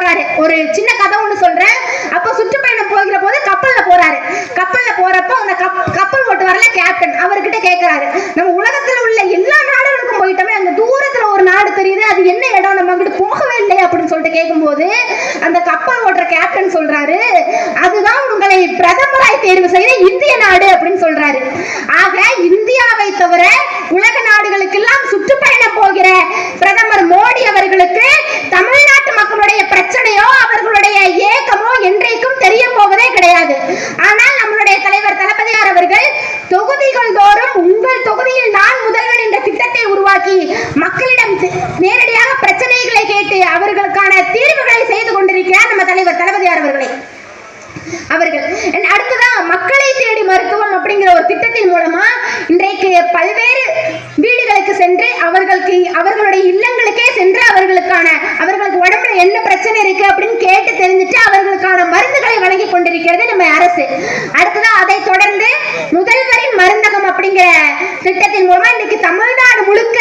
போறாரு. ஒரு சின்ன கதை ஒண்ணு சொல்றேன். அப்ப சுற்றுப்பயணம் போகிற போது கப்பல்ல போறாரு. கப்பல்ல போறப்ப அந்த கப்பல் ஓட்டுவார்ல கேப்டன், அவர்கிட்ட கேட்கிறாரு, நம்ம உலகத்துல உள்ள எல்லா நாடுகளுக்கும் போயிட்டோமே, அங்க தூரத்துல ஒரு நாடு தெரியுது, அது என்ன இடம், நம்ம அங்கிட்டு போகவே இல்லையா அப்படின்னு சொல்லிட்டு கேட்கும்போது அந்த கப்பல் ஓட்டுற கேப்டன் சொல்றாரு, அதுதான் உங்களை பிரதமராய் தேர்வு செய்த இந்திய நாடு அப்படின்னு சொல்றாரு. ஆக இந்தியாவை தவிர உலக நாடுகளுக்கெல்லாம் சுற்றுப்பயணம் போகிற பிரதமர் மோடி அவர்களுக்கு தமிழ்நாட்டு மக்களுடைய பிரச்சனையோ அவர்களுடைய ஏக்கமோ என்றைக்கும் தெரிய போவதே கிடையாது. ஆனால் நம்மளுடைய தலைவர் தளபதியார் அவர்கள் தொகுதிகள் தோறும் உங்கள் தொகுதியில் நான் முதல்வன் என்ற திட்டத்தை உருவாக்கி மக்களிடம் நேரடியாக பிரச்சனைகளை கேட்டு அவர்களுக்கான தீர்வுகளை செய்து கொண்டிருக்கிறார் நம்ம தலைவர் தளபதியார் அவர்கள். அடுத்ததான் மக்களை தேடி மருத்துவம் அப்படிங்கிற ஒரு திட்டத்தின் மூலமா இன்றைக்கு பல்வேறு வீடுகளுக்கு சென்று அவர்களுடைய இல்லங்களுக்கே சென்று அவர்களுக்கு உடம்புல என்ன பிரச்சனை இருக்கு அப்படின்னு கேட்டு தெரிஞ்சுட்டு அவர்களுக்கான மருந்துகளை வழங்கி கொண்டிருக்கிறது நம்ம அரசு. அடுத்ததான் அதை தொடர்ந்து முதல்வரின் மருந்தகம் அப்படிங்கிற திட்டத்தின் மூலமா இன்னைக்கு தமிழ்நாடு முழுக்க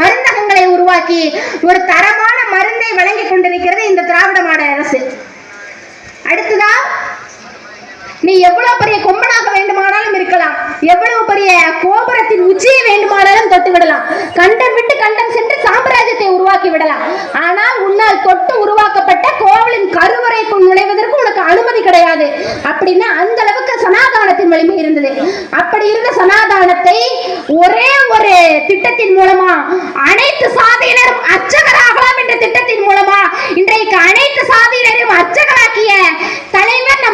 மருந்தகங்களை உருவாக்கி ஒரு தரமான மருந்தை வழங்கி கொண்டிருக்கிறது இந்த திராவிட மாடல் அரசு. அடுத்ததா நீ எவ்வளவு பெரிய கொம்பனாக வேண்டுமானாலும் இருக்கலாம், எவ்வளவு பெரிய கோபுரத்தின் உச்சியை வேண்டுமானாலும் தொட்டு விடலாம், கண்டம் விட்டு கண்டம் சென்று சாம்ராஜ்யத்தை உருவாக்கி விடலாம். ஆனால் உன்னால் தொட்டு உருவாக்கப்பட்ட கோவிலின் கருவறைக்குள் நுழைவதற்கு உனக்கு அனுமதி கிடையாது அப்படின்னு அந்த அளவுக்கு சனாதானத்தின் வலிமை இருந்தது. அப்படி இருந்த சனாதானத்தை ஒரே ஒரு திட்டத்தின் மூலமா அனைத்து சாதியினரும் அர்ச்சகராகலாம் என்ற திட்டத்தின் மூலமா இன்றைக்கு அனைத்து சாதியினரும் அர்ச்சகராக்கிய தலைவர்